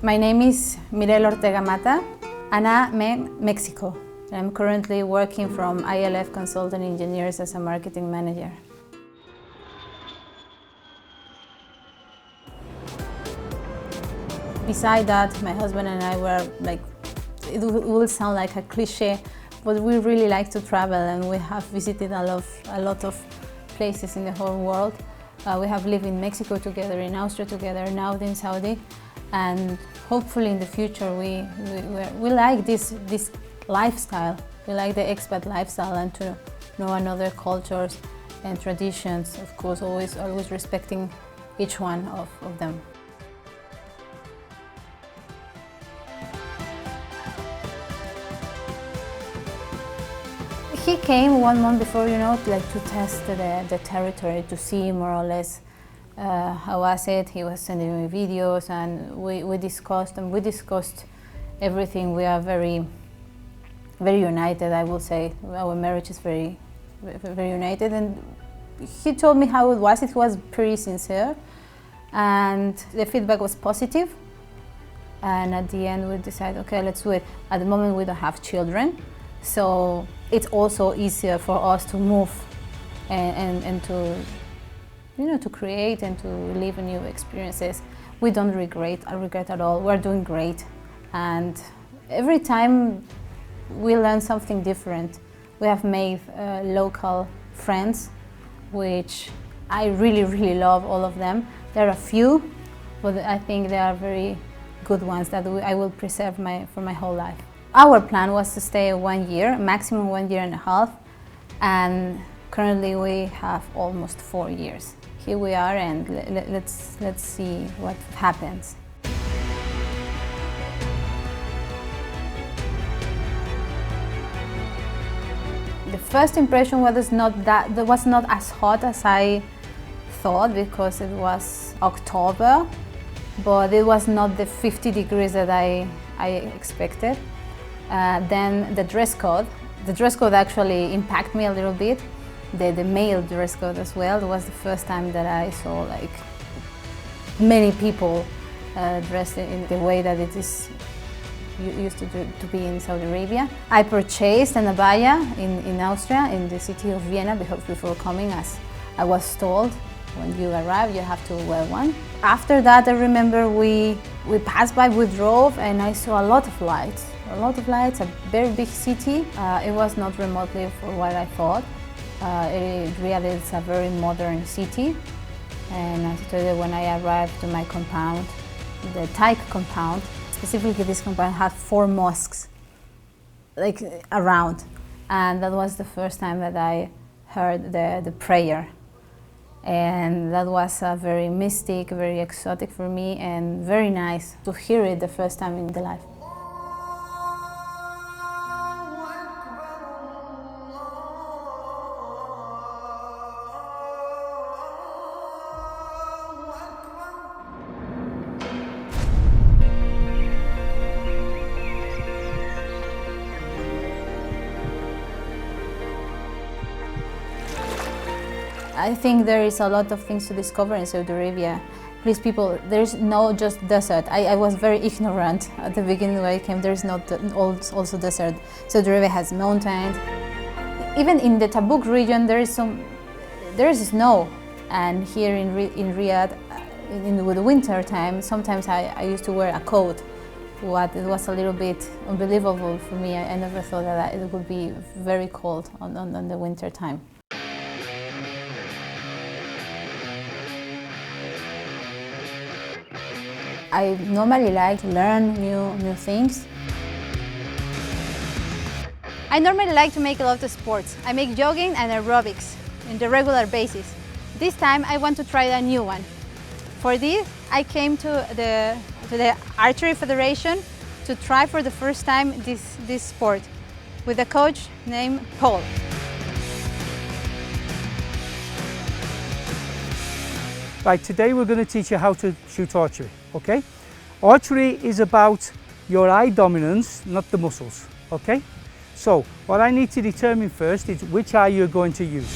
My name is Myrle Ortega Matta, and I'm in Mexico. I'm currently working from ILF Consultant Engineers as a marketing manager. Beside that, my husband and I were like, it will sound like a cliche, but we really like to travel, and we have visited a lot of places in the whole world. We have lived in Mexico together, in Austria together, now in Saudi, and hopefully in the future we like this lifestyle. We like the expat lifestyle and to know another cultures and traditions, of course, always respecting each one of them. He came 1 month before, like to test the territory, to see more or less how was it. He was sending me videos, and we discussed everything. We are very united, I will say. Our marriage is very united, and he told me how it was. It was pretty sincere, and the feedback was positive. And at the end we decided, okay, let's do it. At the moment we don't have children, so it's also easier for us to move and to, to create and to live new experiences. We don't regret at all. We're doing great, and every time we learn something different. We have made local friends, which I really love, all of them. There are a few, but I think they are very good ones that I will preserve for my whole life. Our plan was to stay 1 year, maximum 1.5 years, and currently we have almost 4 years. Here we are, and let's see what happens. The first impression was not as hot as I thought, because it was October, but it was not the 50 degrees that I expected. Then the dress code actually impacted me a little bit. The male dress code as well. It was the first time that I saw like many people dressed in the way that it is used to be in Saudi Arabia. I purchased an abaya in Austria, in the city of Vienna, before coming, as I was told, when you arrive you have to wear one. After that, I remember we passed by, we drove, and I saw a lot of lights, a very big city. It was not remotely for what I thought. Really, it's a very modern city, and I told you, when I arrived to my compound, the Thai compound, specifically this compound had 4 mosques like around, and that was the first time that I heard the prayer, and that was very mystic, very exotic for me, and very nice to hear it the first time in the life. I think there is a lot of things to discover in Saudi Arabia. Please, people, there's no just desert. I was very ignorant at the beginning when I came. There's not also desert. Saudi Arabia has mountains. Even in the Tabuk region, there is snow. And here in Riyadh, in the winter time, sometimes I used to wear a coat. It was a little bit unbelievable for me. I never thought that it would be very cold on the winter time. I normally like to learn new things. I normally like to make a lot of sports. I make jogging and aerobics on the regular basis. This time I want to try a new one. For this, I came to the Archery Federation to try for the first time this sport with a coach named Paul. Right, today we're going to teach you how to shoot archery, okay? Archery is about your eye dominance, not the muscles, okay? So, what I need to determine first is which eye you're going to use.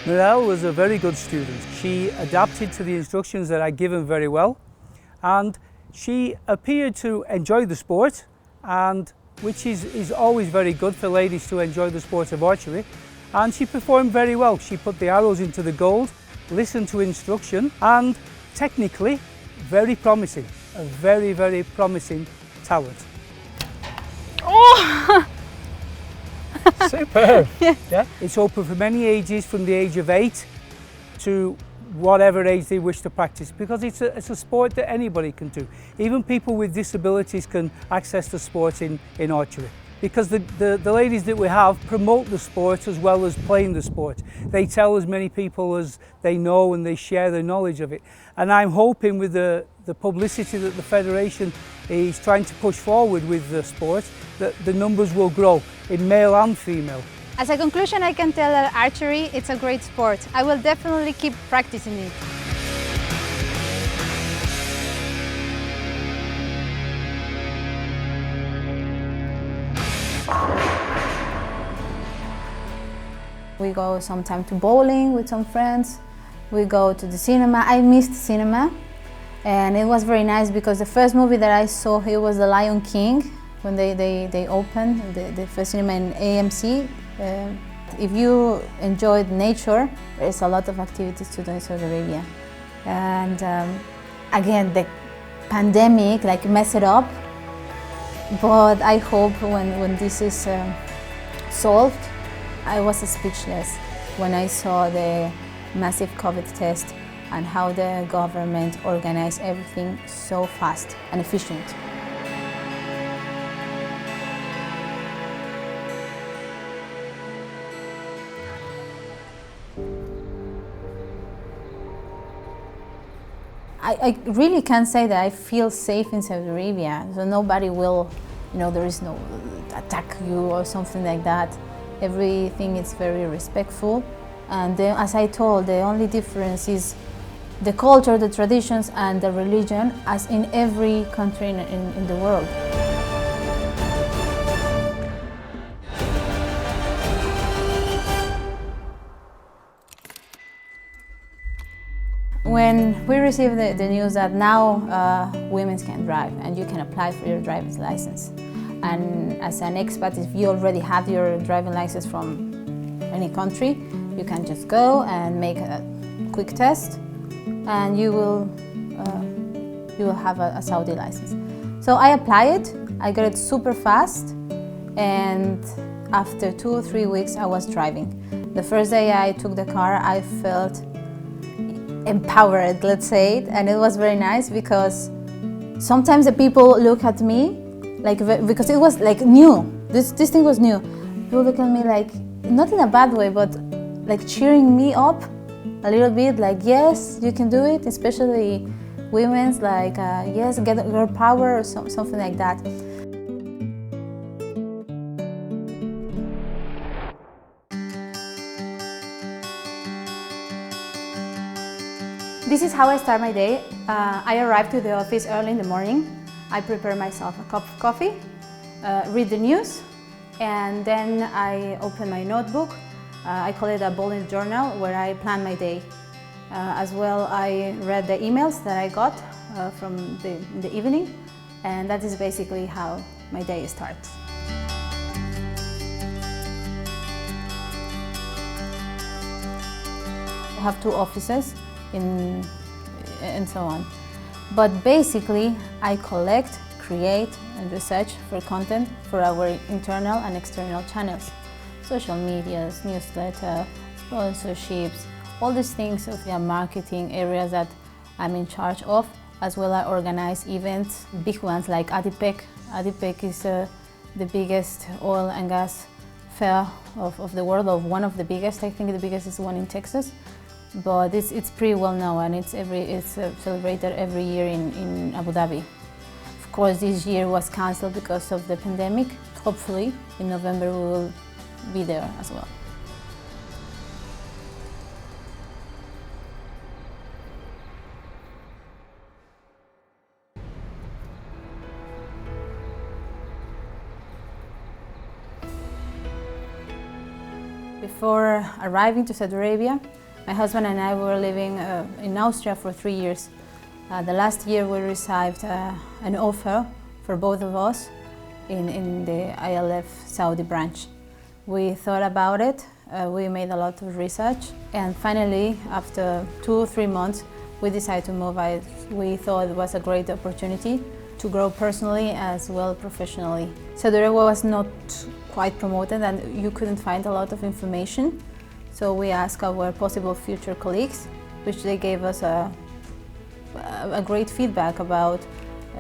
Myrle was a very good student. She adapted to the instructions that I'd given very well, and she appeared to enjoy the sport, and which is always very good for ladies to enjoy the sport of archery, and she performed very well. She put the arrows into the gold, listened to instruction, and technically very promising, a very, very promising talent. Oh! Superb! Yeah. It's open from any ages, from the age of 8 to whatever age they wish to practice, because it's a sport that anybody can do. Even people with disabilities can access the sport in archery, because the ladies that we have promote the sport as well as playing the sport. They tell as many people as they know, and they share their knowledge of it. And I'm hoping with the publicity that the Federation is trying to push forward with the sport, that the numbers will grow in male and female. As a conclusion, I can tell that archery, it's a great sport. I will definitely keep practicing it. We go sometime to bowling with some friends. We go to the cinema. I missed cinema, and it was very nice because the first movie that I saw here was The Lion King, when they opened the first cinema in AMC. If you enjoy nature, there's a lot of activities to do in Saudi Arabia. And again, the pandemic messed it up, but I hope when this is solved. I was speechless when I saw the massive COVID test and how the government organized everything so fast and efficient. I really can say that I feel safe in Saudi Arabia, so nobody will, there is no attack you or something like that. Everything is very respectful, and as I told, the only difference is the culture, the traditions, and the religion, as in every country in the world. When we received the news that now women can drive and you can apply for your driver's license, and as an expat, if you already have your driving license from any country, you can just go and make a quick test, and you will have a Saudi license. So I applied it. I got it super fast, and after 2 or 3 weeks, I was driving. The first day I took the car, I felt empowered, let's say, and it was very nice because sometimes the people look at me because it was new. This thing was new. People look at me not in a bad way, but cheering me up a little bit, yes, you can do it, especially women's, yes, get girl power or something like that. This is how I start my day. I arrive to the office early in the morning. I prepare myself a cup of coffee, read the news, and then I open my notebook. I call it a bullet journal, where I plan my day. As well, I read the emails that I got from the evening, and that is basically how my day starts. I have 2 offices and so on. But basically, I collect, create, and research for content for our internal and external channels. Social medias, newsletter, sponsorships, all these things of the marketing areas that I'm in charge of, as well as organize events, big ones like ADIPEC. ADIPEC is the biggest oil and gas fair of the world, of one of the biggest. I think the biggest is the one in Texas. But it's pretty well known, and it's celebrated every year in Abu Dhabi. Of course, this year was cancelled because of the pandemic. Hopefully, in November we will be there as well. Before arriving to Saudi Arabia, my husband and I were living in Austria for 3 years. The last year we received an offer for both of us in the ILF Saudi branch. We thought about it, we made a lot of research, and finally, after 2 or 3 months, we decided to move. We thought it was a great opportunity to grow personally as well professionally. Saudi Arabia was not quite promoted and you couldn't find a lot of information. So we asked our possible future colleagues, which they gave us a great feedback about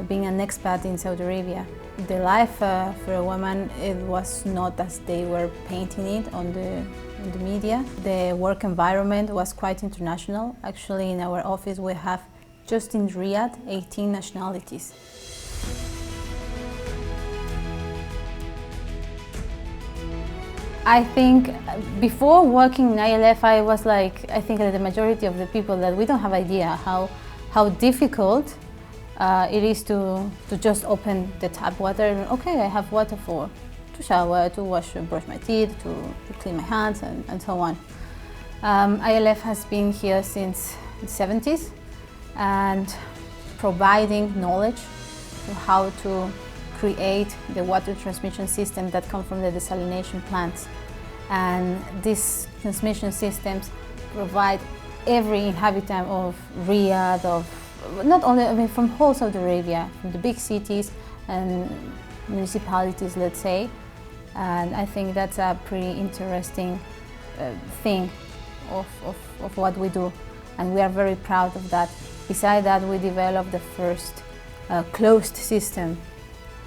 being an expat in Saudi Arabia. The life for a woman, it was not as they were painting it on the media. The work environment was quite international. Actually, in our office we have, just in Riyadh, 18 nationalities. I think before working in ILF, I was like, I think the majority of the people, that we don't have idea how difficult it is to just open the tap water and, okay, I have water to shower, to wash, brush my teeth, to clean my hands, and so on. ILF has been here since the 70s and providing knowledge to how to create the water transmission system that come from the desalination plants. And these transmission systems provide every inhabitant of Riyadh, not only from whole Saudi Arabia, from the big cities and municipalities, let's say. And I think that's a pretty interesting thing of what we do. And we are very proud of that. Besides that, we developed the first closed system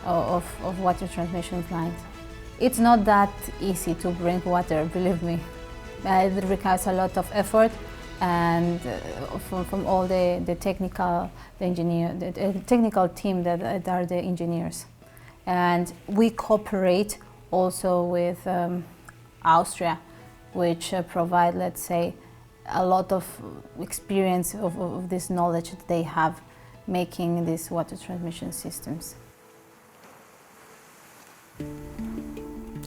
of water transmission plants. It's not that easy to bring water, believe me. It requires a lot of effort, and from all the technical team that are the engineers. And we cooperate also with Austria, which provide, let's say, a lot of experience of this knowledge that they have making these water transmission systems.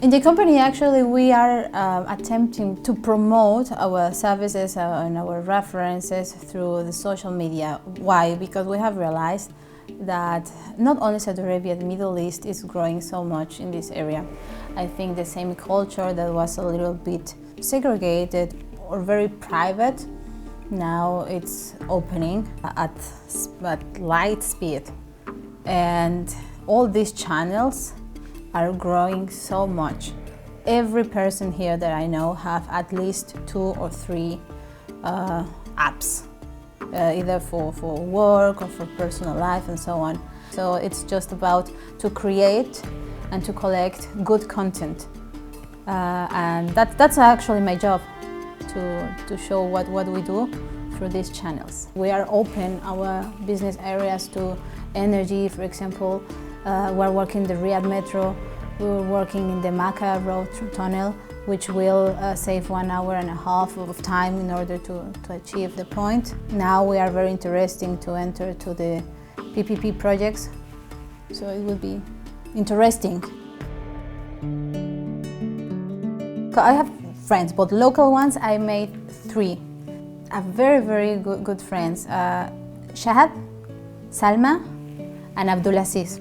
In the company, actually, we are attempting to promote our services and our references through the social media. Why? Because we have realized that not only Saudi Arabia, the Middle East is growing so much in this area. I think the same culture that was a little bit segregated or very private, now it's opening at light speed. And all these channels are growing so much. Every person here that I know have at least 2 or 3 apps, either for work or for personal life and so on. So it's just about to create and to collect good content. And that's actually my job, to show what we do through these channels. We are open our business areas to energy, for example. We're working the Riyadh Metro, we're working in the Makkah Road Tunnel, which will save 1.5 hours of time in order to achieve the point. Now we are very interested to enter to the PPP projects, so it will be interesting. I have friends, but local ones. I made 3. Very good friends. Shahad, Salma, and Abdulaziz.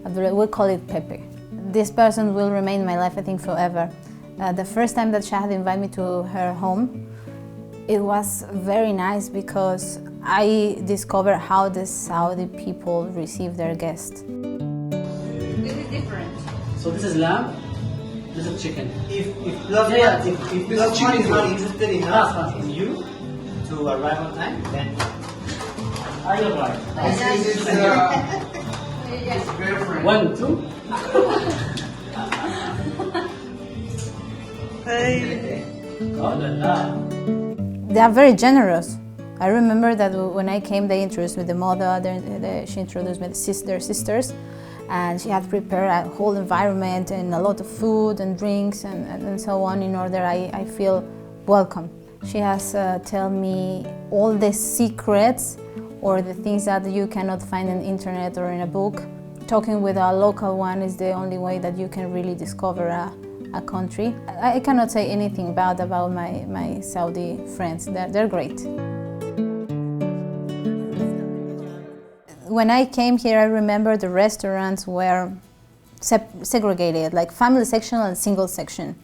We call it Pepe. This person will remain in my life, I think, forever. The first time that Shahad invited me to her home, it was very nice because I discovered how the Saudi people receive their guests. This is different. So this is lamb, this is chicken. If plus one is not interested enough in you to arrive on time, then I arrive. this is his girlfriend. 1, 2. Oh la la. They are very generous. I remember that when I came, they introduced me to the mother, she introduced me to their sisters, and she had prepared a whole environment and a lot of food and drinks and so on in order I feel welcome. She has told me all the secrets or the things that you cannot find on the internet or in a book. Talking with a local one is the only way that you can really discover a country. I cannot say anything bad about my Saudi friends. They're great. When I came here, I remember the restaurants were segregated, like family section and single section.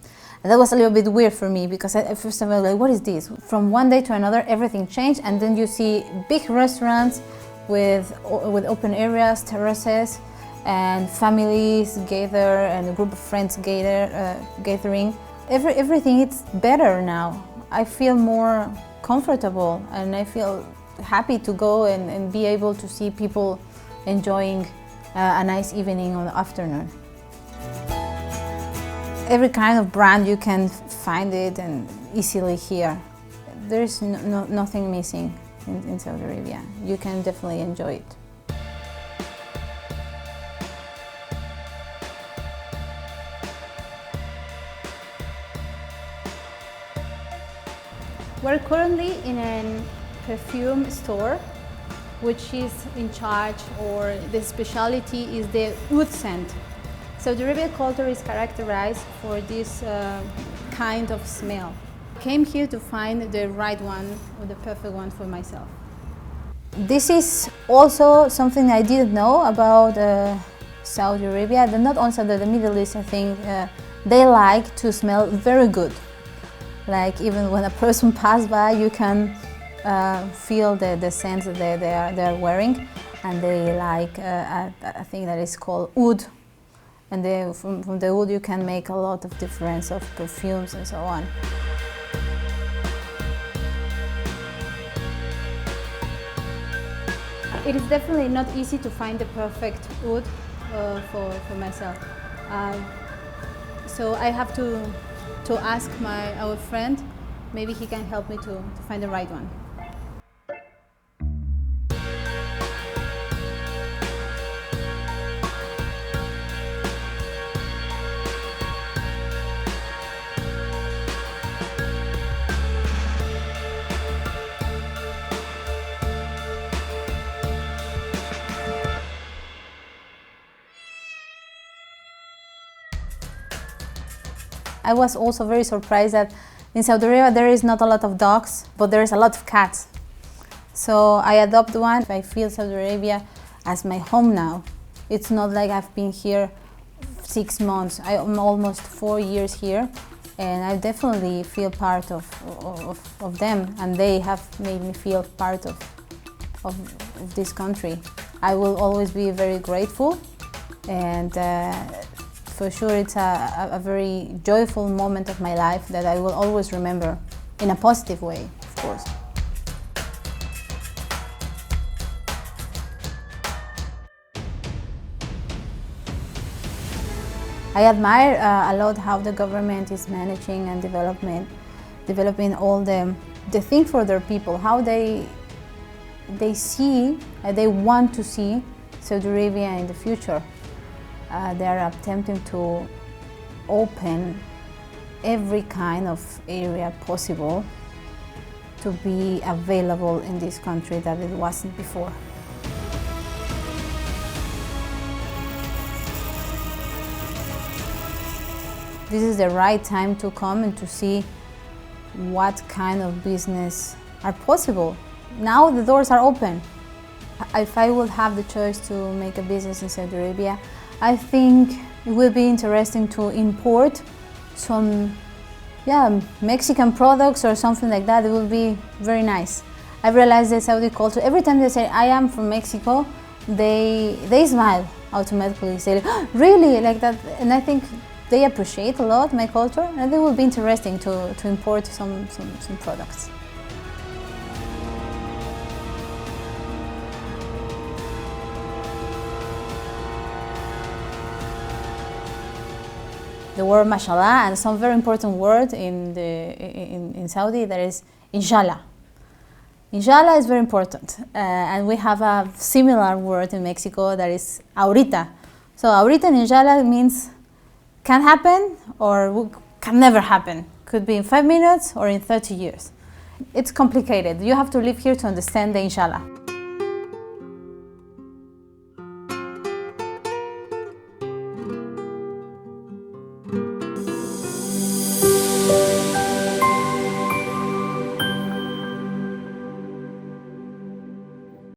And that was a little bit weird for me because at first I was like, what is this? From one day to another, everything changed, and then you see big restaurants with open areas, terraces, and families gather, and a group of friends gathering. Everything is better now. I feel more comfortable, and I feel happy to go and be able to see people enjoying a nice evening or afternoon. Every kind of brand you can find it and easily here. There's nothing missing in Saudi Arabia. You can definitely enjoy it. We're currently in a perfume store, which is in charge, or the specialty is the oud scent. Saudi Arabian culture is characterized for this kind of smell. I came here to find the right one, or the perfect one for myself. This is also something I didn't know about Saudi Arabia. Not only the Middle East, I think they like to smell very good. Like even when a person passes by, you can feel the scent that they are wearing, and they like a thing that is called oud. And from the oud you can make a lot of difference of perfumes and so on. It is definitely not easy to find the perfect oud for myself. So I have to ask our friend. Maybe he can help me to find the right one. I was also very surprised that in Saudi Arabia there is not a lot of dogs, but there is a lot of cats. So I adopt one. I feel Saudi Arabia as my home now. It's not like I've been here 6 months. I'm almost 4 years here, and I definitely feel part of them, and they have made me feel part of this country. I will always be very grateful, and for sure it's a very joyful moment of my life that I will always remember in a positive way, of course. I admire a lot how the government is managing and developing all the things for their people, how they see, they want to see Saudi Arabia in the future. They are attempting to open every kind of area possible to be available in this country that it wasn't before. This is the right time to come and to see what kind of business are possible. Now the doors are open. If I would have the choice to make a business in Saudi Arabia, I think it will be interesting to import some Mexican products or something like that. It will be very nice. I realized the Saudi culture, every time they say I am from Mexico, they smile automatically, say, oh, really, like that. And I think they appreciate a lot my culture, and it will be interesting to import some products. The word mashallah, and some very important word in Saudi, that is inshallah. Inshallah is very important, and we have a similar word in Mexico that is ahorita. So ahorita and inshallah means can happen or can never happen. Could be in 5 minutes or in 30 years. It's complicated. You have to live here to understand the inshallah.